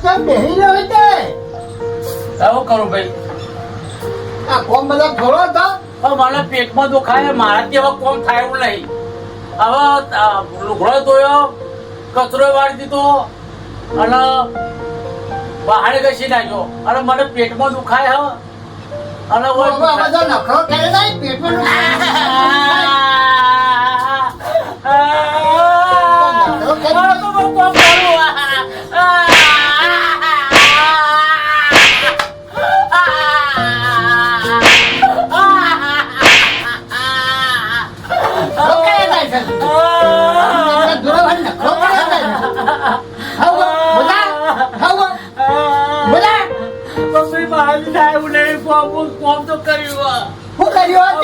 કેમ બેહી રહ્યો છે? શું કરું ભાઈ? આ કોમ બધા થોડો હતો. મને પેટમાં દુખાય, મારાથી હવે કોમ થાય એવું નહીં. હવે લુગડો ધોયો, કચરો વાળી દીધો અને બહાર ઘસી નાખ્યો અને મને પેટમાં દુખાય હ અને બધા નખરો કરે નહીં પેટમાં કોમ તો કર્યું. શું કર્યું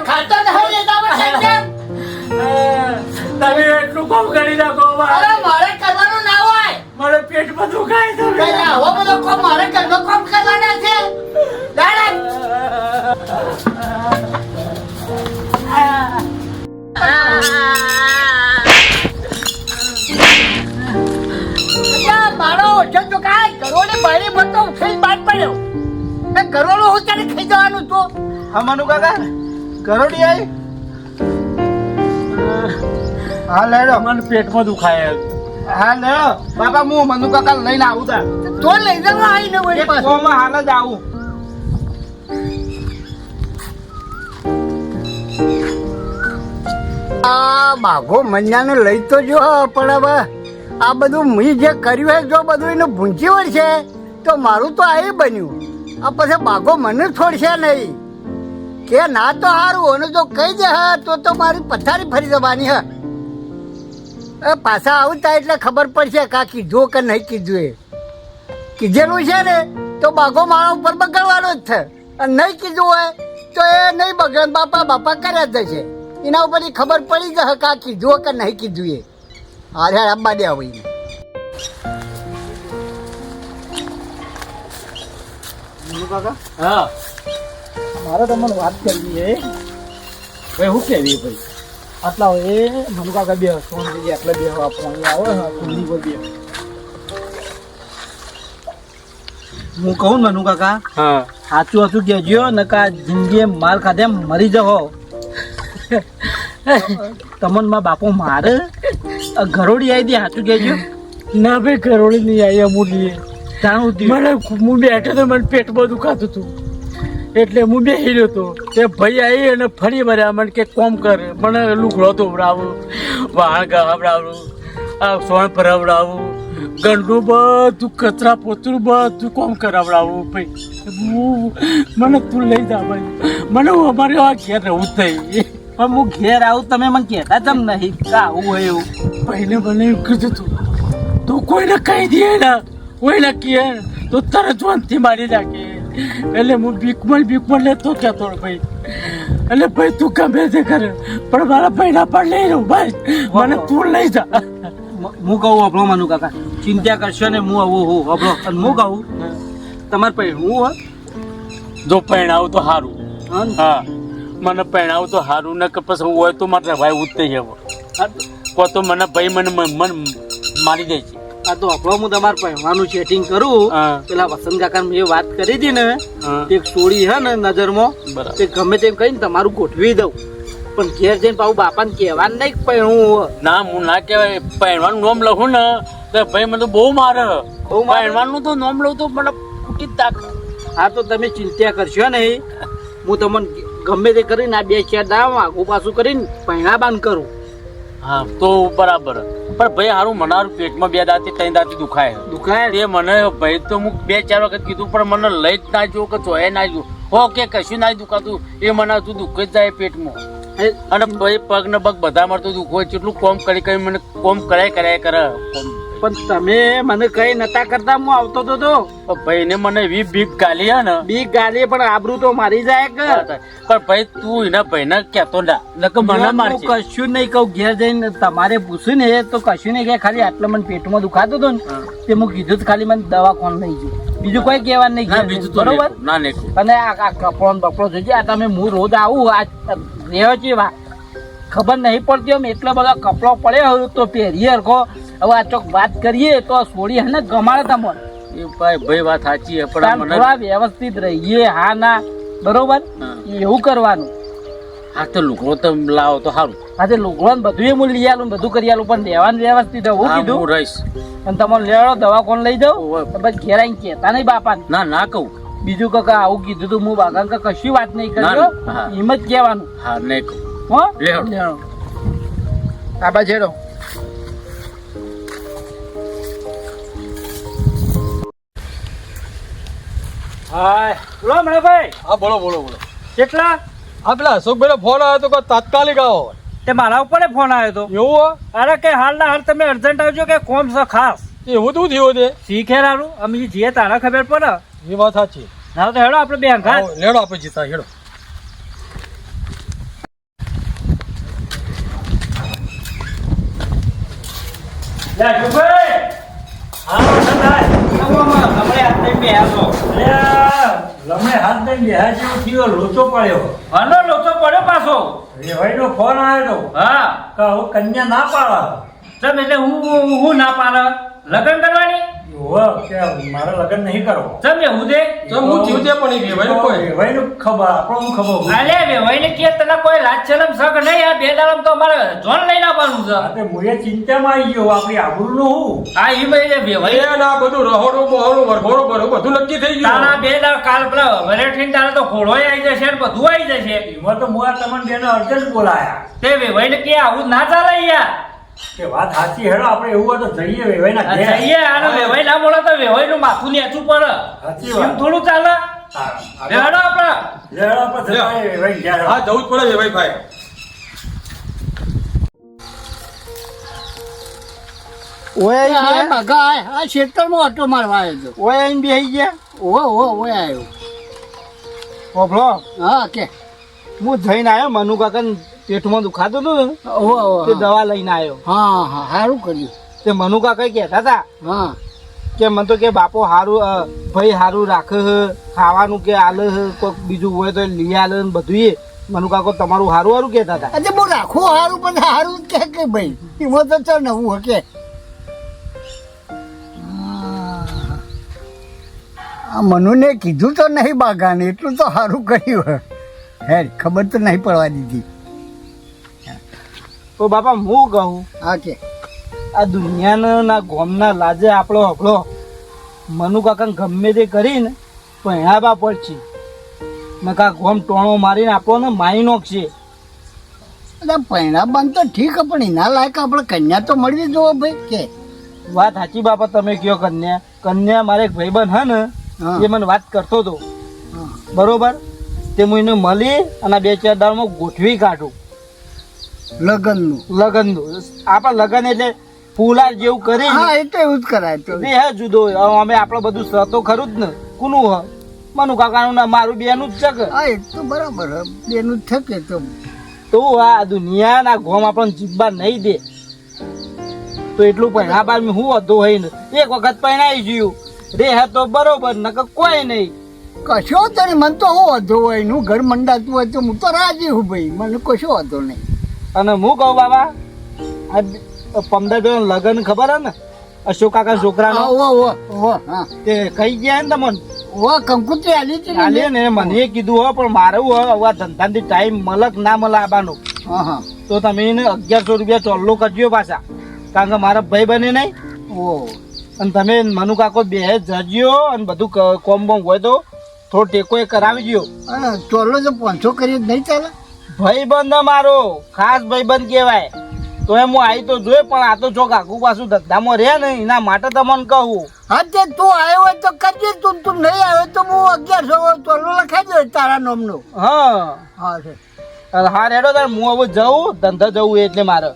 ખાતો તમે એટલું કોમ કરી નાખો. મારે કરવાનું ના હોય. મારે પેટમાં દુખાય છે. આવો બધો કોમ મારે ઘરનો કોમ કરવાના છે. મારો ઓછો તો કાંઈ ઘરોને બારી મળતો ઉઠી બાદ પડ્યો. ઘરોનો હું ત્યારે ખાઈ જવાનું તો અમાનું કાકા ગરોડી આવી. હા લેડો. મને પેટમાં દુખાય. હા લેડો બાપા, હું મનુ કાકા લઈને આવું તા. તો લઈ જવા આવીને વળી પાછું. કોમાં હાલ જ આવું. આ બાઘો મન્યાને લઈ તો જો પણ હવે આ બધું મેં જે કર્યું હોય જો બધું એને ભૂંચી વળશે તો મારું તો આ બન્યું. આ પછી બાઘો મને છોડશે નહીં કે ના તો સારું અને જો કહી દે તો મારી પથારી ફરી જવાની હ. પાછા આવતા એટલે ખબર પડશે કા કીધું કે નહીં કીધું. એ કીધેલું છે ને તો બાઘો મારા ઉપર બગડવાનો જ છે અને નહીં કીધું હોય તો એ નહીં બગડે. બાપા બાપા કર્યા જ છે. એના ઉપર ખબર પડી જશે કા કીધું કે નહીં કીધું. એ અરે આબા દે આવી મનુ કાકા હા મારે તમને વાત કરવી છે. ભાઈ શું કેવી ભાઈ? આટલા એ મનુ કાકા બે સોન જગ્યા એટલે બે પાણી આવે કુંડી પર બે. હું કહું મનુ કાકા હા સાચું હતું કહેજો નકા જિંદગી માર ખાધે મરી જવો. તમને માં બાપો મારે ઘરોડી આવી દે સાચું કહેજો. ના ભાઈ કરોડી નહીં આવી અમૂલ્ય. જાણું મને હું બેઠો તો મને પેટમાં દુખાતું હતું એટલે હું બેસી રહ્યો હતો. તે ભાઈ આવી અને ફરી માર્યા મને કે કોમ કરે. મને લુગડો ધોવડાવું, વાળ ગવડાવું, આ સોણ ભરાવડાવું, ગંડું બધું કચરા પોતરું બધું કોમ કરાવડાવું. ભાઈ મને તું લઈ જા ભાઈ. મને અમારે આ ઘેર રહેવું જ નહીં. પણ હું ઘેર આવું તમે મને કહેતા તમ નહીં આવું હોય એવું. ભાઈને મને એવું કીધું તું તું કોઈને કહી દે ને કોઈને કહે તો તરત વનથી મારી નાખે. એટલે હું બીકમાં લેતો કહેતો ભાઈ. એટલે ભાઈ તું ગમે તે કરે પણ મારા ભાઈના પણ લઈ રહું ભાઈ. મને તું લઈ જા. હું કહું આપણો મનુ કાકા ચિંતા કરશો ને હું આવું હું આપણો અને હું કહું તમારે પછી હું જો પહેણાવું તો સારું. હા મને પહેણાવું તો સારું ને કે પછી હોય તો મારે ભાઈ ઉતરી જવો કો તો મને ભાઈ મને મારી દે છે. આ તો આપણો હું તમારે પહેરવાનું સેટિંગ કરું. પેલા વસંત કાકા મેં વાત કરી હતી ને એક સોળી હે ને નજરમાં તે ગમે તેમ કહીને તમારું ગોઠવી દઉં પણ ઘેર જઈને પાછું બાપાને કહેવાનું નહીં પહેરવું. ના હું ના કહેવાય. પહેરવાનું નોમ લખું ને તો ભાઈ મને તો બહુ મારે. પહેરવાનું તો નોમ લઉં તો મને ફૂટી જ તાક. હા તો તમે ચિંતા કરશો નહીં. હું તમને ગમે તે કરીને આ બે ચાર દાવ આગું પાછું કરીને પહેણા બાંધ કરું. હા તો બરાબર. પણ ભાઈ હારું મને હારું પેટમાં 2 દાંતી 3 દાંતી દુખાય તે મને ભાઈ તો હું 2-4 વખત કીધું પણ મને લઈ જ ના જો કે ચોય ના જો હો કે કશું ના દુખાતું એ મને તું દુખ જ જાય પેટમાં. અને ભાઈ પગ ને પગ બધા મળતું દુખ હોય કેટલું કોમ કરી મને કોમ કરાય કરે. પણ તમે મને કઈ નતા કરતા હું આવતો તો ભાઈ ને મને એવી બીક ગાલી હે ને બીક ગાલી પણ આબરૂ તો મારી જાય કે. પણ ભાઈ તું એના ભાઈ ને કેતો ના મને મારશે. કશું નહીં કહું ઘેર જઈને તમારે પૂછ્યું ને તો કશું નહીં કે ખાલી આટલા મને પેટમાં દુખાતું હતું ને તે હું કીધું ખાલી મને દવાખાને લઈ ગયું બીજું કોઈ કહેવાનું નહીં. બીજું બરોબર ના નહીં. અને આ કપડો બપડો જોજે આ તમે હું રોજ આવું આ રહેવા છે વા ખબર નહીં પડતી એમ એટલા બધા કપડો પડ્યો હોય તો પહેરીએ હરખો. હવે આ ચોક વાત કરીએ તો સોળી હે ને ગમાડે તમને. એ ભાઈ વાત સાચી છે પણ તાન થોડા વ્યવસ્થિત રહીએ. હા ના બરોબર એવું કરવાનું. હા તો લુગડો તો લાવો તો સારું. આજે લુગડો ને બધું હું લઈ આલું બધું કરી આલું પણ દેવાનું વ્યવસ્થિત હું હું કીધું રહીશ. અને તમારે લેવાડો દવા કોણ લઈ જાઉં બસ ઘેર આવીને કહેતા નહીં બાપા. ના ના કહું. બીજું કાકા આવું કીધું તું હું બાગા કશું વાત નહીં ના, કર્યો હા. એમ જ કહેવાનું. હા નહીં કહું. હો લેવડો. બાબા છેડો. હાય બોલો મણેભાઈ હા બોલો બોલો બોલો. કેટલા હા પેલા અશોકભાઈ ફોન આવ્યો તો કે તાત્કાલિક આવો. તે મારા ઉપર ફોન આવ્યો હતો. એવું હો? અરે કે હાલ ના હાલ તમે અર્જન્ટ આવજો કે કોમ છે ખાસ. એવું તો થયું તે. શીખે રારું અમે જઈએ તારા ખબર પડે. એ વાત સાચી. ના તો હેડો આપણે બે અંગાત. આવો, લેડો આપણે જીતા હેડો. લોચો પડ્યો. હાલો લોચો પડ્યો પાછો. રેવાઈનો ફોન આવ્યો હા તો હવે કન્યા ના પાડે. ચમ એટલે હું ના પાડે લગ્ન કરવાની. મારે લગ્ન નહીં કરવો. ચમ એવું દે. તો હું થયું તે પણ એ કહેવાય કોઈ. રેવાઈનું ખબર આપણો હું ખબર. અલે વેવાઈ ને કે તને કોઈ લાજ શરમ સગ નહીં. આ બે દાડમ તો અમારે જોન લઈને આવવાનું છે. આ તે મુએ ચિંતામાં આવી ગયો આપણી આબરૂનું હું. આ ઈ ભાઈ વેવાઈ એ ના બધું રહોડું બહોળું વરઘોડું બરોબર બધું નક્કી થઈ ગયું. તારા બે દાડ કાલ પેલા વરેઠીને તારે તો ઘોડોય આવી જશે ને બધું આવી જશે. એમાં તો મુઆ તમને બેનો અર્જન્ટ બોલાયા તે વેવાઈ ને કે આવું ના ચાલે યાર. કે વાત સાચી. હેડો આપણે એવું હોય તો જઈએ વેવાઈના આ ઘેર. જઈએ આનો વેવાઈ ના બોલે તો વેવાઈ નું માથું નેચું પડે. સાચી વાત. એમ થોડું ચાલે. હેડો આપણે. લેડો આપણે જઈએ વેવાઈને ઘેર. હા જવું જ પડે ભાઈ ભાઈ. ઓય આ બગા આ ખેતરમાં ઓટો મારવા આવ્યો હતો. ઓય આઈને બેહી ગયા. ઓય આવ્યો. ઓભળો હા કે હું જઈને આવ્યો મનુ કાકા પેટમાં દુખાતું હતું ને ઓહો તે દવા લઈને આવ્યો. હા હા સારું કર્યું. તે મનુ કાકા કહેતા હતા હા કે મને તો કે બાપો હારું ભાઈ હારું રાખે હે ખાવાનું કે આલે હે કોઈક બીજું હોય તો લઈ આલે ને બધું એ મનુ કાકો તમારું હારું હારું કહેતા હતા. આજે બહુ રાખો સારું પણ સારું કે ભાઈ એમાં તો ચાલ નવું હકે. આ મનુને કીધું તો નહીં બાગાને એટલું તો સારું કર્યું. હે ખબર તો નહીં પડવા દીધી. તો બાપા હું કહું હા કે આ દુનિયાના ના ગોમના લાજે આપણો હબળો મનુ કાકા ગમે તે કરીને પહેણાવા પડશે નકા ગોમ ટોણો મારીને આપણને મારી નાખશે. એટલે પૈણા બંધ તો ઠીક પણ એના લાયક આપણે કન્યા તો મળવી જોવો ભાઈ કે. વાત સાચી બાપા તમે કયો કન્યા. કન્યા મારે એક ભાઈબંધ હે ને હા. એ મને વાત કરતો હતો હા. બરોબર. તે હું એને મળી અને 2-4 દાડમાં ગોઠવી કાઢું લગ્નનું. લગ્નનું. આપણા લગ્ન એટલે ફૂલાર જેવું કરી હા એ તો એવું જ કરાય તો. બે હે જુદો. હવે અમે આપણે બધું સતો ખરું જ ને. કોનું હ મનુ કાકાનું ના મારું બેનું જ છે કે. હા એ તો બરાબર બેનું જ થકે તો. તો આ દુનિયાના ગોમ આપણને જીવવા નહીં દે તો એટલું પહેણા બાદ હું હતો હોય ને એક વખત પહેણાઈ ગયું રે હે તો બરોબર નકર કોઈ નહીં. કશો તો નહીં મને તો હું વાંધો હોય એનું ઘર મંડાતું હોય તો હું તો રાજી હું ભાઈ મને કશો વાંધો નહીં. અને હું કહું બાબા આ 15 લગ્ન ખબર હે ને અશોક કાકા છોકરાનો હા તે કઈ ગયા ને તમને કંકુત્રી આલી હતી ચાલે ને. ને મને કીધું હો પણ મારે હવે આ ધંધાથી ટાઈમ મળક ના મળે આવવાનો હા હા તો તમે એને 1100 રૂપિયા ચોલ્લો કરજો પાછા કારણ કે મારા ભાઈ બને નહીં. ઓ અને તમે મનુ કાકો બે જજો અને બધું કોમ બોમ હોય તો થોડો ટેકો એ કરાવી દો. અને ચોલો જો 500 કરી નહીં ચાલે. ભાઈબંધ મારો ખાસ ભાઈબંધ કહેવાય તો એમ હું આવી તો જોયે પણ આ તો ચોક આખું પાછું ધંધામાં રહે ને એના માટે તમને કહું. હા તે તું આવ્યો હોય તો કરજે. તું નહીં આવ્યો તો હું 1100 ચોલો લખાઈ દઉં તારા નામનો. હા હા છે. હા રેડો તાર હું હવે જઉં ધંધા જવું એટલે મારે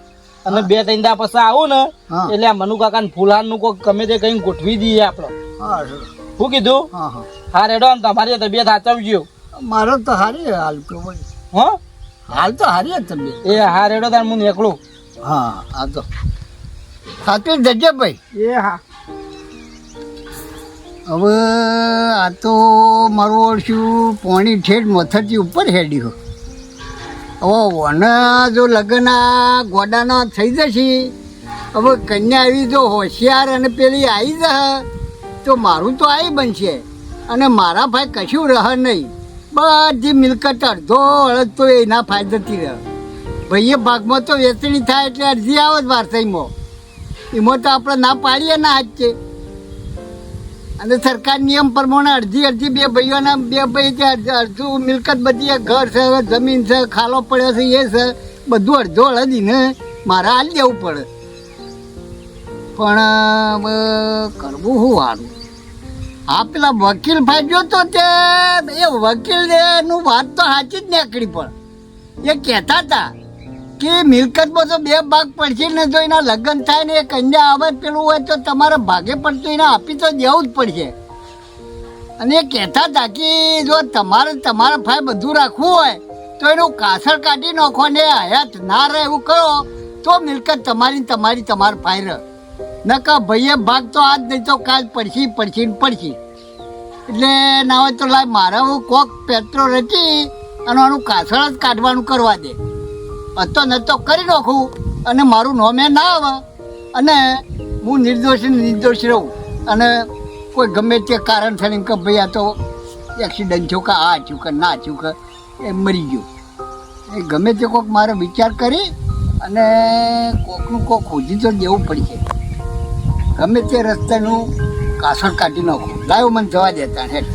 અને 2-3 દા પછી આવું ને હા. એટલે આ મનુ કાકા ફૂલાન નું કોઈ ગમે તે કઈ ગોઠવી દઈએ આપડે. હા છે. શું કીધું? હા હા હા રેડો ને તમારી તબિયત સાચવજો. મારો તો હારી હાલ તો ભાઈ. હા હાલ તો હારી જ તબિયત. એ હા રેડો તાર હું નીકળું. હા આ તો સાચું જજે ભાઈ. એ હા હવે આ તો મારું ઓળશું પોણી ઠેઠ મથરથી ઉપર હેડ્યું. હવે વને જો લગ્ન આ ગોડાનો થઈ જશે, હવે કન્યા એવી જો હોશિયાર અને પેલી આવી જશે તો મારું તો આવી બનશે અને મારા ભાઈ કશું રહે નહીં. બધી મિલકત અડધો અડધ તો એના ફાયદાથી રહે. ભાઈએ ભાગમાં તો વેચણી થાય એટલે અડધી આવે જ વારસાઈમાં. એમાં તો આપણે ના પાડીએ ના હાથ છે. અને સરકાર નિયમ પ્રમાણે અડધી અડધી બે ભાઈઓના બે ભાઈ અડધું મિલકત બધી ઘર છે, જમીન છે, ખાલો પડ્યો છે, એ છે બધું અડધો અડધીને મારે હાલી દેવું પડે. પણ કરવું શું સારું? હા, પેલા વકીલ ભાઈ જોતો તે એ વકીલનું વાત તો સાચી જ નીકળી. પણ એ કહેતા હતા કે મિલકતમાં તો બે ભાગ પડશે ને, જો એના લગ્ન થાય ને એ કન્યા આવે પેલું હોય તો તમારે ભાગે પડતું એને આપી તો દેવું જ પડશે. અને એ કહેતા હતા કે જો તમારા ભાઈ બધું રાખવું હોય તો એનું કાસળ કાઢી નાખો ને હયાત ના રહે એવું કરો તો મિલકત તમારા ભાઈ રહે. નકા ભાઈએ ભાગ તો આજ નહીં તો કાલ પડશી. એટલે ના હોય તો લાય મારે હું કોક પેટ્રોલ રચી અને આનું કાસળ જ કાઢવાનું કરવા દે. હતો નતો કરી નાખું અને મારું નોમે ના આવે અને હું નિર્દોષ રહું. અને કોઈ ગમે તે કારણ છે કે ભાઈ આ તો એક્સિડન્ટ થયો કે આ થયું કે ના થયું કે એ મરી ગયો, એ ગમે તે કોઈક મારે વિચાર કરી અને કોકનું કોક ખોજી તો દેવું પડશે. ગમે તે રસ્તાનું કાસળ કાઢી નાખું. લાવ્યો મને જવા દેતા હેઠ.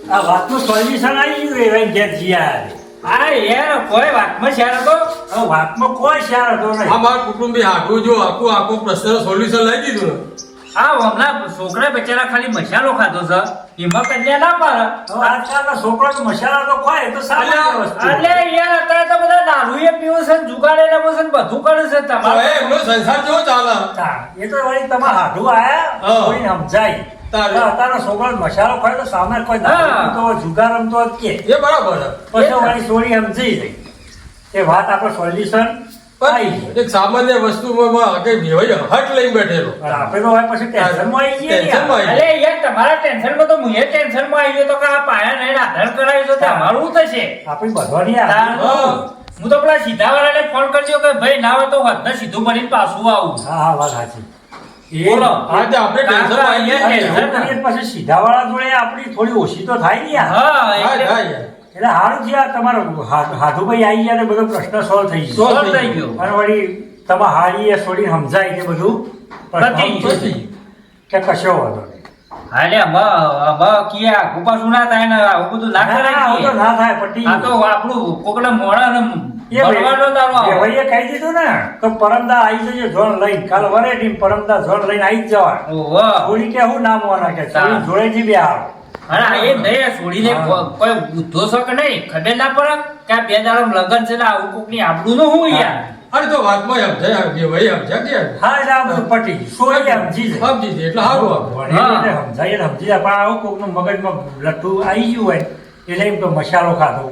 આ વાતનું સોલ્યુશન આવી ગયું ઘેર જીયા. હા યાર, કોઈ વાતમાં શેર હતો? વાતમાં કોઈ શેર હતો નહીં. આ મારા કુટુંબી હાટું જો આખું પ્રશ્ન સોલ્યુશન લઈ દીધું ને. હા, હમણાં છોકરા બચારા ખાલી મસાલો ખાધો છે, એમાં કન્યા ના પાડે. આજકાલના છોકરો તો મસાલા તો ખાય તો સારી વસ્તુ. એટલે યાર અત્યારે તો બધા દારૂ એ પીવું છે, જુગાડેલા છે, બધું કરે છે. તમારે એમનો સંસાર કેવો ચાલે? એ તો વળી તમારા હાડું આયા કોઈ સમજાય. અત્યારનો છોકરો મસાલો ખાય તો સામે કોઈ તો જુગાર રમતો જ કે એ બરાબર. પછી વળી સોરી સમજી ગઈ એ વાત. આપણે સોલ્યુશન એક સામાન્ય વસ્તુમાં કઈ બેવાય હટ લઈને બેઠેલો. આપણે તો હવે પછી ટેન્શનમાં આવી જઈએ. અરે યાર, તમારા ટેન્શનમાં તો હું ટેન્શનમાં આવી ગયો તો કે આ પાયા નહીં આધાર કરાવી તો તમારું થશે. આપણી બધવાની હું તો પેલા સીધા વાળાને ફોન કરજો કે ભાઈ ના હોય તો વધને સીધું ભરીને પાછું આવું. હા વાત સાચી. બોલો. આજે આપણે ટેન્શન પછી સીધા વાળા જોડે આપણી થોડી ઓછી તો થાય ને યાર. હા, એટલે એટલે સારું છે આ તમારું હાધુભાઈ આવી ગયા ને બધો પ્રશ્ન સોલ્વ થઈ ગયો. અને વળી તમે હારી એ છોડી સમજાય કે બધું કે કશો વાંધો નહીં. હાલે કિયા ઉપાસું ના થાય ને આવું બધું ના કરાય. ના થાય પટ્ટી. આ તો આપણું કોકડા મોડા ને ભરવાનો દાડો આવે. ભાઈએ કહી દીધું ને તો પરમદા આવી જજો જોન લઈને. કાલ વરે પરમદા જોન લઈને આવી જ જવા. થોડી કે હું નામ વાના કે જોડે જી બે આવો. અરે એ નહીં છોડીને કોઈ બુદ્ધો છો કે નહીં ખબર ના પડે કે આ બે દાડો લગન છે ને આવું કોક ની આબરૂ નું હું યાર. અરે તો વાતમાં સમજાય બેવાય સમજા કે હા એટલે આ બધું પટી સોરી સમજી સમજી દે એટલે સારું આપણે સમજાય સમજી જાય. પણ આવું કોક નું મગજમાં લટ્ટુ આવી ગયું હોય એટલે એમ તો મસાલો ખાધો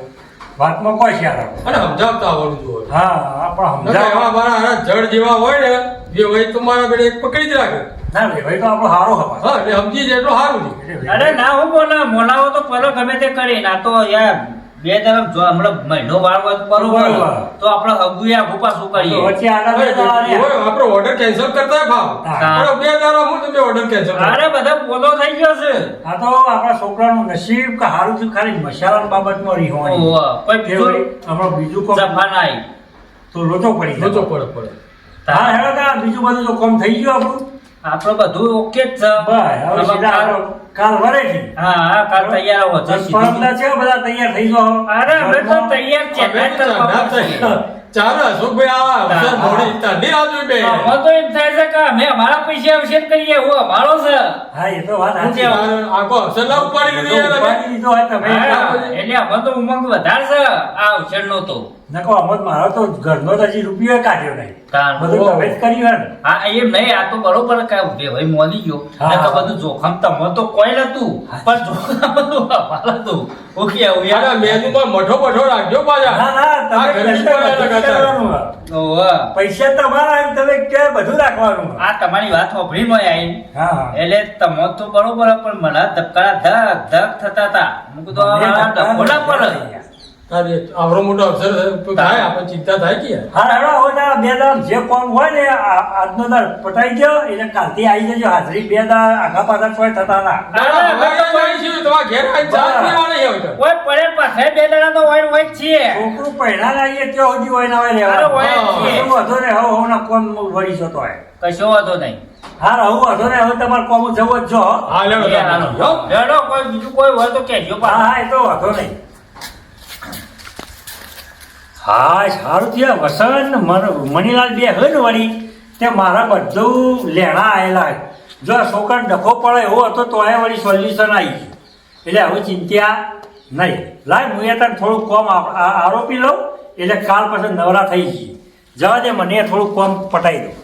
વાતમાં કોઈ શેર આવે અને સમજાવતા આવડવું જોઈએ. હા આપણે સમજાવવા મારા જળ જેવા હોય ને બેવાય તો મારા ઘરે એક પકડી જ રાખે. ના ભાઈ તો આપણો સારો ખબર. હા એટલે સમજી જાય એટલું સારું છે. અરે ના હું મોલાવો તો પરો ગમે તે કરી ના તો યાર બે તરફ જો હમણાં મહિનો વાળવો બરોબર તો આપણે હગુયા ભૂપા શું કરીએ વચ્ચે આગળ આપણે ઓર્ડર કેન્સલ કરતા ભાવ બે દાડા હું તમે ઓર્ડર કેન્સલ અરે બધા પોલો થઈ ગયો છે. આ તો આપણા છોકરાનું નસીબ કે સારું થયું ખાલી મસાલા બાબતમાં રહી હોય આપણે બીજું કોઈ જફાનાઈ તો લોચો પડી લોચો પડે. હા હેડો બીજું બધું તો કામ થઈ ગયું આપણું બધું ઓકે જ છે. કાલ વરેથી હા કાલ તૈયાર આવો પરમદા છે બધા તૈયાર થઈ જાઓ. અરે અમે તો તૈયાર છે ચાલો અશોકભાઈ આ મોડી તને આવજો બે તો એમ થાય છે કે અમે અમારા પૈસા અવસર કરીએ હું અમારો છે. હા એ તો વાત સાચી. આખો અવસર ના ઉપાડી લીધો તમે એટલે અમે તો ઉમંગ વધારે છે આ અવસર નો તો નકો અમત મારો તો ઘરનો તો હજી રૂપિયો કાઢ્યો નહીં. તાણ. બધું તમે જ કર્યું હે ને. હા એમ નહીં, આ તો બરોબર કે ભાઈ મોની ગયો હા. નકર બધું જોખમ તમે તો કોઈ નતું પણ જોખમ બધું અમારે હતું. ઓકે આવું યાર. અરે મેનુમાં મઠો મઠો રાખજો પાછા. ના ના આ તમે ગરીબ પૈસા વાળા બધું લગાતાર. કરવાનું હે. ઓવે. પૈસા તમારા એમ તમે કે બધું રાખવાનું હે. આ તમારી વાત સાંભળી મોય આઈ હા હા એટલે તમે તો બરોબર પણ મને ધબકારા ધક ધક થતા હતા. હું કીધું આ વાળા ધક્કો ના પડે. અરે આવડો મોટો અવસર થાય આપણે ચિંતા થાય કે યાર. હા હેડો હવે તારા બે દાડા જે કોમ હોય ને આજનો દાડ પટાઈ ગયો એટલે કાલથી આવી જજો હાજરી. બે દાડા આગા પાછા કોઈ થતા ના. ના, ના, હવે તો જઈશું. તમારા ઘેર આવીને ચા જ પીવાની છે હવે તો. ઓય પડે પાછે બે દાડા તો હોય હોય જ છીએ. છોકરું પહેલા લાવીએ ત્યાં સુધી હોય ના હોય અરે હોય જ રહેવાનું. છીએ. કશું વાંધો નહીં, હવે ના કોમ વળી જતો હોય. કશો વાંધો નહીં. હા રહું વાંધો નહીં, હવે તમારે કોમ જવો જ જો હો. હા, લેવડો એ હાલો. તમે. હો. હેડો, કોઈ બીજું કોઈ હોય તો કહેજો હા પાછા. હા એ તો વાંધો નહીં. હા સારું થયા વસંત મણીલાલ બે હોય ને વળી તે મારા બધું લેણા આવેલા છે. જો આ છોકરાને ડખો પડે એવો હતો તો એ વળી સોલ્યુશન આવી ગયું. એટલે હવે ચિંતા નહીં. લાય હું એ તને થોડુંક કોમ આરોપી લઉં એટલે કાલ પછી નવરા થઈ જઈએ. જવા દે મને થોડુંક કોમ પટાઈ દઉં.